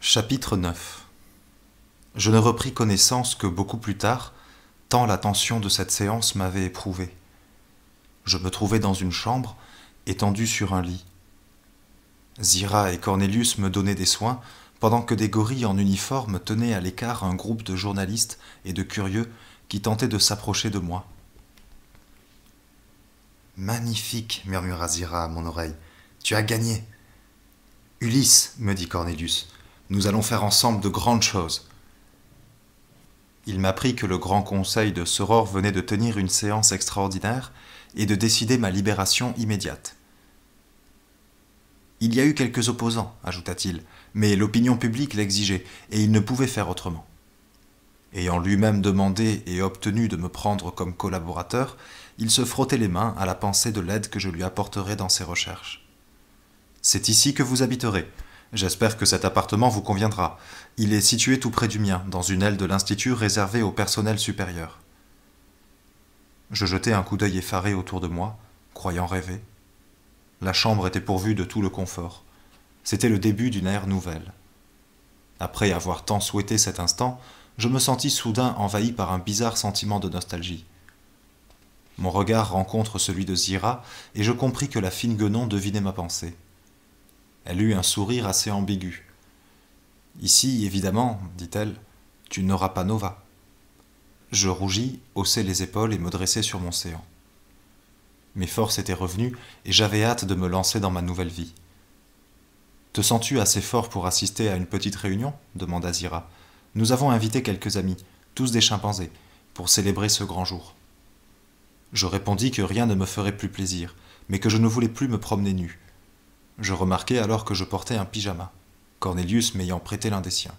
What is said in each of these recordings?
Chapitre 9. Je ne repris connaissance que beaucoup plus tard, tant la tension de cette séance m'avait éprouvé. Je me trouvais dans une chambre, étendu sur un lit. Zira et Cornelius me donnaient des soins, pendant que des gorilles en uniforme tenaient à l'écart un groupe de journalistes et de curieux qui tentaient de s'approcher de moi. « Magnifique, murmura Zira à mon oreille. Tu as gagné. Ulysse, me dit Cornelius, nous allons faire ensemble de grandes choses. Il m'apprit que le grand conseil de Soror venait de tenir une séance extraordinaire et de décider ma libération immédiate. Il y a eu quelques opposants, ajouta-t-il, mais l'opinion publique l'exigeait et il ne pouvait faire autrement. Ayant lui-même demandé et obtenu de me prendre comme collaborateur, il se frottait les mains à la pensée de l'aide que je lui apporterais dans ses recherches. « C'est ici que vous habiterez. J'espère que cet appartement vous conviendra. Il est situé tout près du mien, dans une aile de l'Institut réservée au personnel supérieur. » Je jetai un coup d'œil effaré autour de moi, croyant rêver. La chambre était pourvue de tout le confort. C'était le début d'une ère nouvelle. Après avoir tant souhaité cet instant, je me sentis soudain envahi par un bizarre sentiment de nostalgie. Mon regard rencontre celui de Zira, et je compris que la fine Guenon devinait ma pensée. Elle eut un sourire assez ambigu. « Ici, évidemment, dit-elle, tu n'auras pas Nova. » Je rougis, haussai les épaules et me dressai sur mon séant. Mes forces étaient revenues et j'avais hâte de me lancer dans ma nouvelle vie. « Te sens-tu assez fort pour assister à une petite réunion ?» demanda Zira. « Nous avons invité quelques amis, tous des chimpanzés, pour célébrer ce grand jour. » Je répondis que rien ne me ferait plus plaisir, mais que je ne voulais plus me promener nu. Je remarquai alors que je portais un pyjama, Cornelius m'ayant prêté l'un des siens.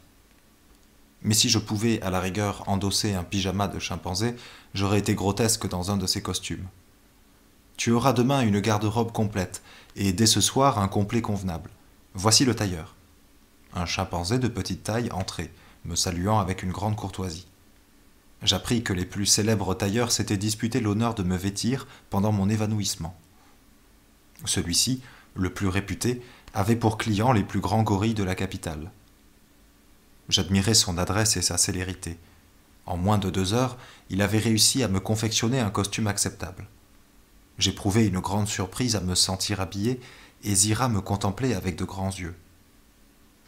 Mais si je pouvais, à la rigueur, endosser un pyjama de chimpanzé, j'aurais été grotesque dans un de ces costumes. « Tu auras demain une garde-robe complète, et dès ce soir un complet convenable. Voici le tailleur. » Un chimpanzé de petite taille entrait, me saluant avec une grande courtoisie. J'appris que les plus célèbres tailleurs s'étaient disputé l'honneur de me vêtir pendant mon évanouissement. Celui-ci, le plus réputé, avait pour clients les plus grands gorilles de la capitale. J'admirais son adresse et sa célérité. En moins de 2 heures, il avait réussi à me confectionner un costume acceptable. J'éprouvais une grande surprise à me sentir habillé, et Zira me contemplait avec de grands yeux.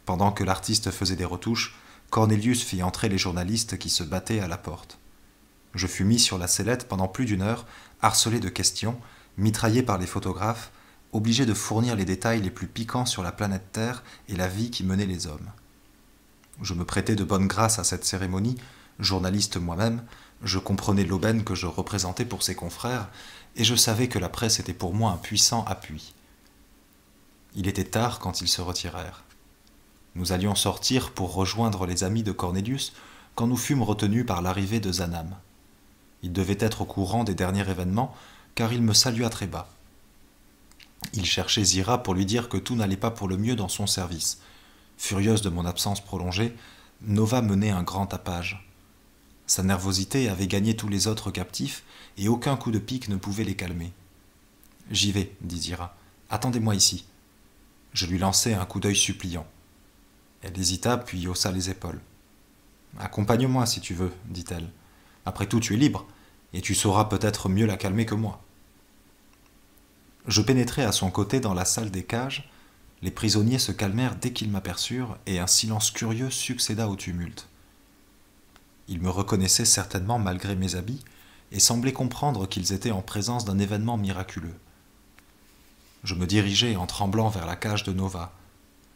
Pendant que l'artiste faisait des retouches, Cornelius fit entrer les journalistes qui se battaient à la porte. Je fus mis sur la sellette pendant plus d'1 heure, harcelé de questions, mitraillé par les photographes, obligé de fournir les détails les plus piquants sur la planète Terre et la vie qui menait les hommes. Je me prêtais de bonne grâce à cette cérémonie, journaliste moi-même, je comprenais l'aubaine que je représentais pour ses confrères, et je savais que la presse était pour moi un puissant appui. Il était tard quand ils se retirèrent. Nous allions sortir pour rejoindre les amis de Cornelius quand nous fûmes retenus par l'arrivée de Zanam. Il devait être au courant des derniers événements, car il me salua très bas. Il cherchait Zira pour lui dire que tout n'allait pas pour le mieux dans son service. Furieuse de mon absence prolongée, Nova menait un grand tapage. Sa nervosité avait gagné tous les autres captifs, et aucun coup de pique ne pouvait les calmer. « J'y vais, dit Zira. Attendez-moi ici. » Je lui lançai un coup d'œil suppliant. Elle hésita, puis haussa les épaules. « Accompagne-moi si tu veux, dit-elle. Après tout, tu es libre, et tu sauras peut-être mieux la calmer que moi. » Je pénétrai à son côté dans la salle des cages. Les prisonniers se calmèrent dès qu'ils m'aperçurent, et un silence curieux succéda au tumulte. Ils me reconnaissaient certainement malgré mes habits, et semblaient comprendre qu'ils étaient en présence d'un événement miraculeux. Je me dirigeai en tremblant vers la cage de Nova,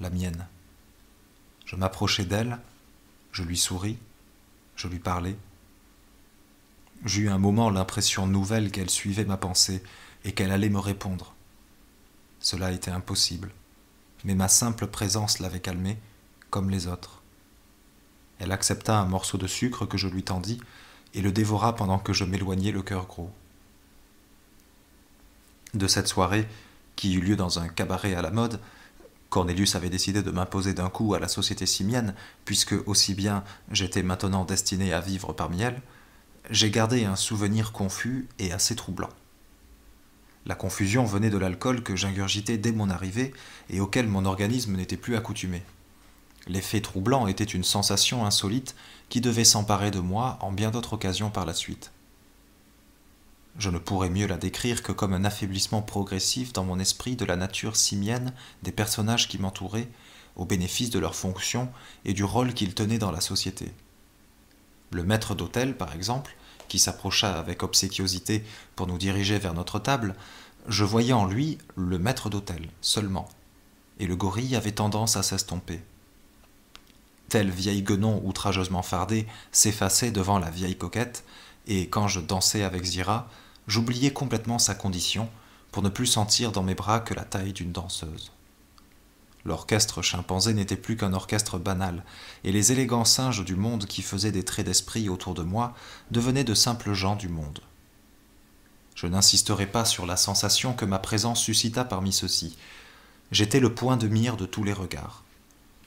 la mienne. Je m'approchai d'elle, je lui souris, je lui parlai. J'eus un moment l'impression nouvelle qu'elle suivait ma pensée et qu'elle allait me répondre. Cela était impossible, mais ma simple présence l'avait calmée, comme les autres. Elle accepta un morceau de sucre que je lui tendis et le dévora pendant que je m'éloignais le cœur gros. De cette soirée, qui eut lieu dans un cabaret à la mode, Cornelius avait décidé de m'imposer d'un coup à la société simienne, puisque aussi bien j'étais maintenant destiné à vivre parmi elles, j'ai gardé un souvenir confus et assez troublant. La confusion venait de l'alcool que j'ingurgitais dès mon arrivée et auquel mon organisme n'était plus accoutumé. L'effet troublant était une sensation insolite qui devait s'emparer de moi en bien d'autres occasions par la suite. Je ne pourrais mieux la décrire que comme un affaiblissement progressif dans mon esprit de la nature simienne des personnages qui m'entouraient, au bénéfice de leurs fonctions et du rôle qu'ils tenaient dans la société. Le maître d'hôtel, par exemple, qui s'approcha avec obséquiosité pour nous diriger vers notre table, je voyais en lui le maître d'hôtel seulement, et le gorille avait tendance à s'estomper. Tel vieil guenon outrageusement fardé s'effaçait devant la vieille coquette, et quand je dansais avec Zira, j'oubliais complètement sa condition pour ne plus sentir dans mes bras que la taille d'une danseuse. L'orchestre chimpanzé n'était plus qu'un orchestre banal, et les élégants singes du monde qui faisaient des traits d'esprit autour de moi devenaient de simples gens du monde. Je n'insisterai pas sur la sensation que ma présence suscita parmi ceux-ci. J'étais le point de mire de tous les regards.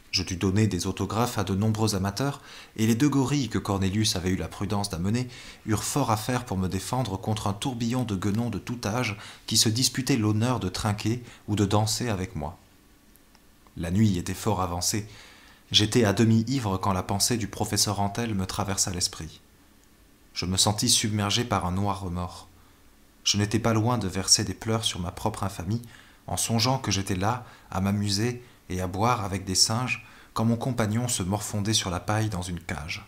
Je dus donner des autographes à de nombreux amateurs, et les 2 gorilles que Cornelius avait eu la prudence d'amener eurent fort à faire pour me défendre contre un tourbillon de guenons de tout âge qui se disputaient l'honneur de trinquer ou de danser avec moi. La nuit était fort avancée. J'étais à demi ivre quand la pensée du professeur Antel me traversa l'esprit. Je me sentis submergé par un noir remords. Je n'étais pas loin de verser des pleurs sur ma propre infamie, en songeant que j'étais là, à m'amuser et à boire avec des singes, quand mon compagnon se morfondait sur la paille dans une cage.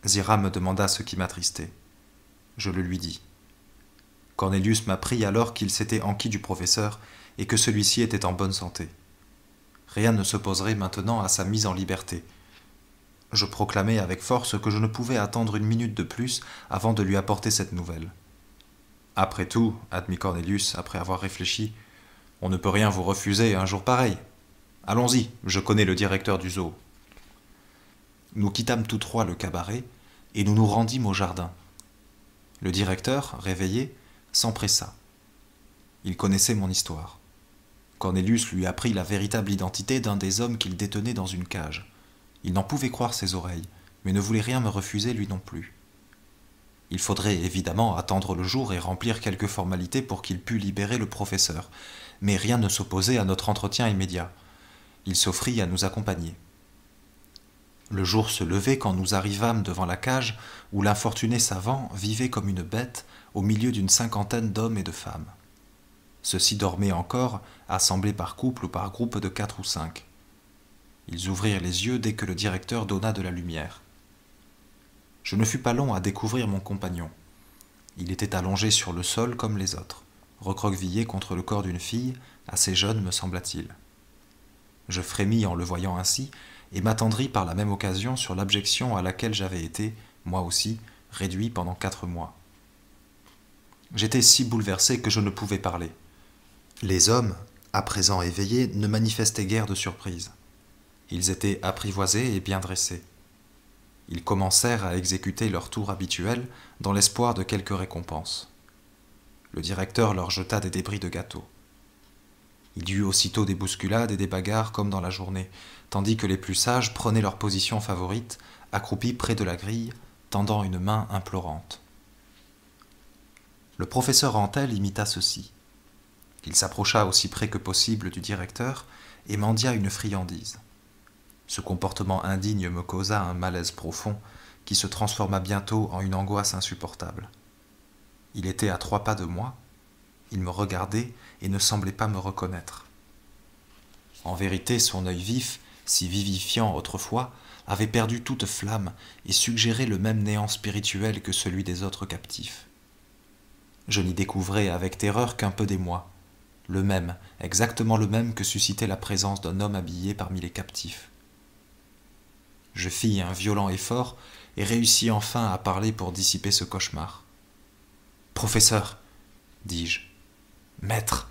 Zira me demanda ce qui m'attristait. Je le lui dis. Cornelius m'apprit alors qu'il s'était enquis du professeur et que celui-ci était en bonne santé. Rien ne s'opposerait maintenant à sa mise en liberté. Je proclamai avec force que je ne pouvais attendre une minute de plus avant de lui apporter cette nouvelle. Après tout, admit Cornelius, après avoir réfléchi, on ne peut rien vous refuser un jour pareil. Allons-y, je connais le directeur du zoo. Nous quittâmes tous 3 le cabaret et nous nous rendîmes au jardin. Le directeur, réveillé, s'empressa. Il connaissait mon histoire. Cornelius lui apprit la véritable identité d'un des hommes qu'il détenait dans une cage. Il n'en pouvait croire ses oreilles, mais ne voulait rien me refuser lui non plus. Il faudrait évidemment attendre le jour et remplir quelques formalités pour qu'il pût libérer le professeur, mais rien ne s'opposait à notre entretien immédiat. Il s'offrit à nous accompagner. Le jour se levait quand nous arrivâmes devant la cage où l'infortuné savant vivait comme une bête au milieu d'une 50aine d'hommes et de femmes. Ceux-ci dormaient encore, assemblés par couple ou par groupe de 4 ou 5. Ils ouvrirent les yeux dès que le directeur donna de la lumière. Je ne fus pas long à découvrir mon compagnon. Il était allongé sur le sol comme les autres, recroquevillé contre le corps d'une fille, assez jeune me sembla-t-il. Je frémis en le voyant ainsi, et m'attendris par la même occasion sur l'abjection à laquelle j'avais été, moi aussi, réduit pendant 4 mois. J'étais si bouleversé que je ne pouvais parler. Les hommes, à présent éveillés, ne manifestaient guère de surprise. Ils étaient apprivoisés et bien dressés. Ils commencèrent à exécuter leur tour habituel dans l'espoir de quelque récompense. Le directeur leur jeta des débris de gâteau. Il y eut aussitôt des bousculades et des bagarres comme dans la journée, tandis que les plus sages prenaient leur position favorite, accroupis près de la grille, tendant une main implorante. Le professeur Antel imita ceci. Il s'approcha aussi près que possible du directeur et mendia une friandise. Ce comportement indigne me causa un malaise profond qui se transforma bientôt en une angoisse insupportable. Il était à 3 pas de moi, il me regardait et ne semblait pas me reconnaître. En vérité, son œil vif, si vivifiant autrefois, avait perdu toute flamme et suggérait le même néant spirituel que celui des autres captifs. Je n'y découvrais avec terreur qu'un peu d'émoi, le même, exactement le même que suscitait la présence d'un homme habillé parmi les captifs. Je fis un violent effort et réussis enfin à parler pour dissiper ce cauchemar. « Professeur, dis-je, maître,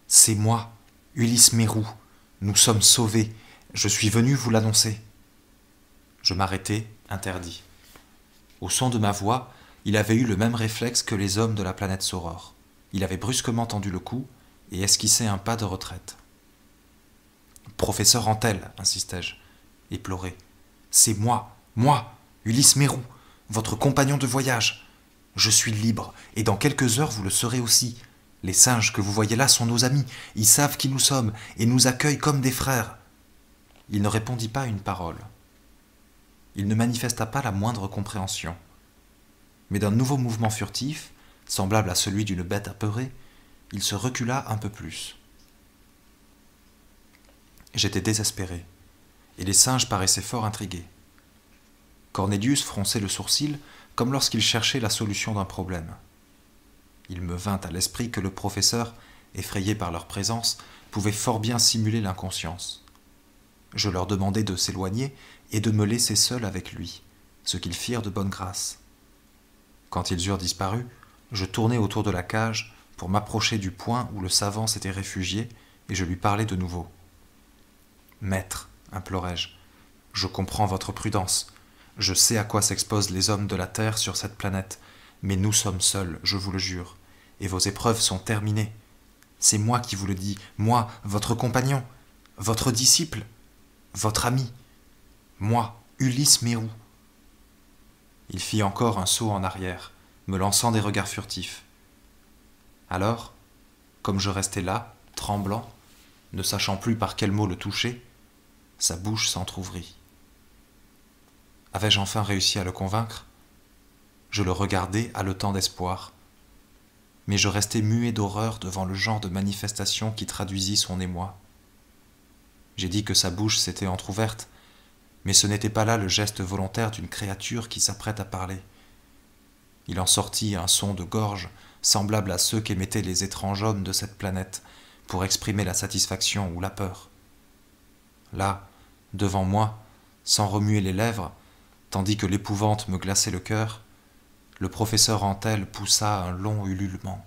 c'est moi, Ulysse Mérou, nous sommes sauvés, je suis venu vous l'annoncer. » Je m'arrêtai, interdit. Au son de ma voix, il avait eu le même réflexe que les hommes de la planète Sauror. Il avait brusquement tendu le cou et esquissé un pas de retraite. « Professeur Antel, insistai-je, éploré, c'est moi, Ulysse Mérou, votre compagnon de voyage. Je suis libre, et dans quelques heures vous le serez aussi. Les singes que vous voyez là sont nos amis, ils savent qui nous sommes, et nous accueillent comme des frères. » il ne répondit pas une parole. Il ne manifesta pas la moindre compréhension. Mais d'un nouveau mouvement furtif, semblable à celui d'une bête apeurée, il se recula un peu plus. J'étais désespéré, et les singes paraissaient fort intrigués. Cornélius fronçait le sourcil comme lorsqu'il cherchait la solution d'un problème. Il me vint à l'esprit que le professeur, effrayé par leur présence, pouvait fort bien simuler l'inconscience. Je leur demandai de s'éloigner et de me laisser seul avec lui, ce qu'ils firent de bonne grâce. Quand ils eurent disparu, je tournai autour de la cage pour m'approcher du point où le savant s'était réfugié, et je lui parlai de nouveau. « Maître, implorai-je, je comprends votre prudence. Je sais à quoi s'exposent les hommes de la terre sur cette planète, mais nous sommes seuls, je vous le jure, et vos épreuves sont terminées. C'est moi qui vous le dis, moi, votre compagnon, votre disciple, votre ami, moi, Ulysse Mérou. » Il fit encore un saut en arrière, me lançant des regards furtifs. Alors, comme je restais là, tremblant, ne sachant plus par quel mot le toucher, sa bouche s'entr'ouvrit. Avais-je enfin réussi à le convaincre? Je le regardais haletant d'espoir, mais je restais muet d'horreur devant le genre de manifestation qui traduisit son émoi. J'ai dit que sa bouche s'était entr'ouverte, mais ce n'était pas là le geste volontaire d'une créature qui s'apprête à parler. Il en sortit un son de gorge semblable à ceux qu'émettaient les étranges hommes de cette planète pour exprimer la satisfaction ou la peur. Là, devant moi, sans remuer les lèvres, tandis que l'épouvante me glaçait le cœur, le professeur Antel poussa un long ululement.